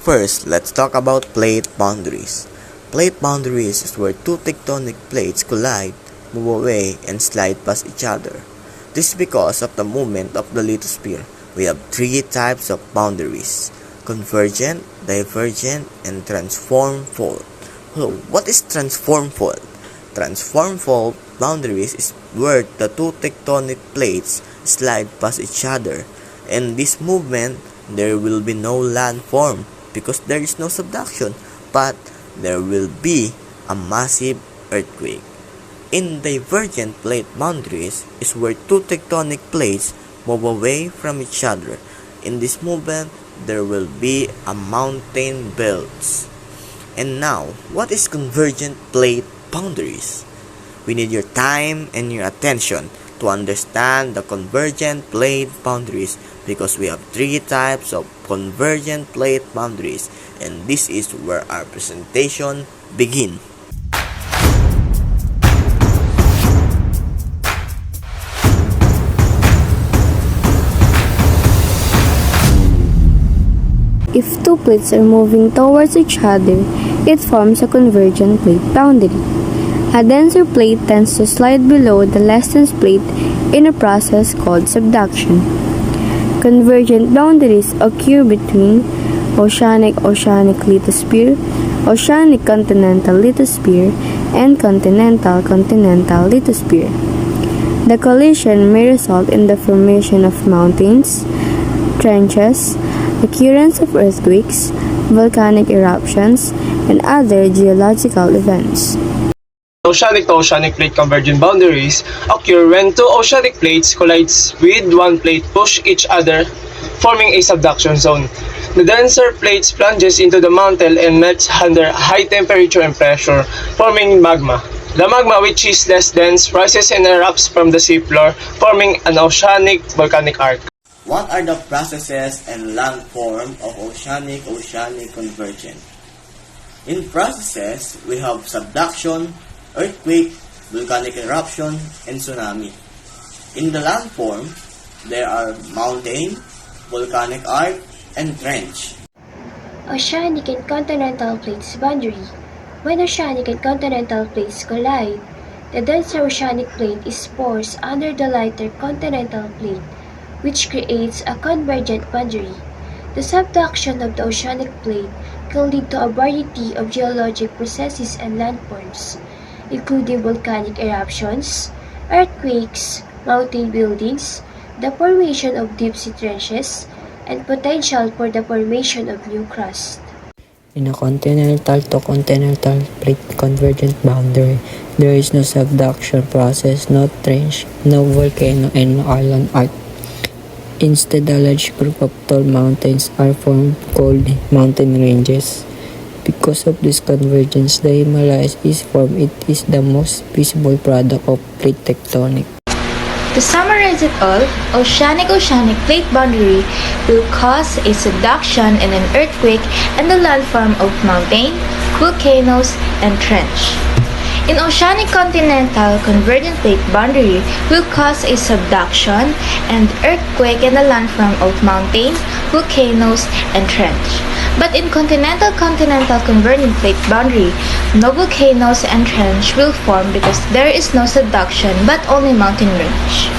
First, let's talk about plate boundaries. Plate boundaries is where two tectonic plates collide, move away, and slide past each other. This is because of the movement of the lithosphere. We have three types of boundaries: convergent, divergent, and transform fault. So, what is transform fault? Transform fault boundaries is where the two tectonic plates slide past each other. In this movement, there will be no landform because there is no subduction, but there will be a massive earthquake. In divergent plate boundaries is where two tectonic plates move away from each other. In this movement, there will be a mountain belts. And now, what is convergent plate boundaries? We need your time and your attention to understand the convergent plate boundaries because we have three types of convergent plate boundaries, and this is where our presentation begins. If two plates are moving towards each other, it forms a convergent plate boundary. A denser plate tends to slide below the less dense plate in a process called subduction. Convergent boundaries occur between oceanic lithosphere, oceanic continental lithosphere, and continental lithosphere. The collision may result in the formation of mountains, trenches, occurrence of earthquakes, volcanic eruptions, and other geological events. Oceanic to oceanic plate convergent boundaries occur when two oceanic plates collide with one plate push each other, forming a subduction zone. The denser plate plunges into the mantle and melts under high temperature and pressure, forming magma. The magma, which is less dense, rises and erupts from the seafloor, forming an oceanic volcanic arc. What are the processes and landform of oceanic convergent? In processes, we have subduction, earthquake, volcanic eruption, and tsunami. In the landform, there are mountain, volcanic arc, and trench. Oceanic and continental plates boundary. When oceanic and continental plates collide, the denser oceanic plate is forced under the lighter continental plate, which creates a convergent boundary. The subduction of the oceanic plate can lead to a variety of geologic processes and landforms, including volcanic eruptions, earthquakes, mountain buildings, the formation of deep-sea trenches, and potential for the formation of new crust. In a continental to continental plate convergent boundary, there is no subduction process, no trench, no volcano, and no island arc. Instead, a large group of tall mountains are formed called mountain ranges. Because of this convergence, the Himalayas is formed. It is the most visible product of plate tectonics. To summarize it all, oceanic plate boundary will cause a subduction and an earthquake and the landform of mountain, volcanoes, and trench. In oceanic continental convergent plate boundary will cause a subduction and earthquake and the landform of mountain, volcanoes, and trench. But in continental convergent plate boundary, no volcanoes and trench will form because there is no subduction but only mountain range.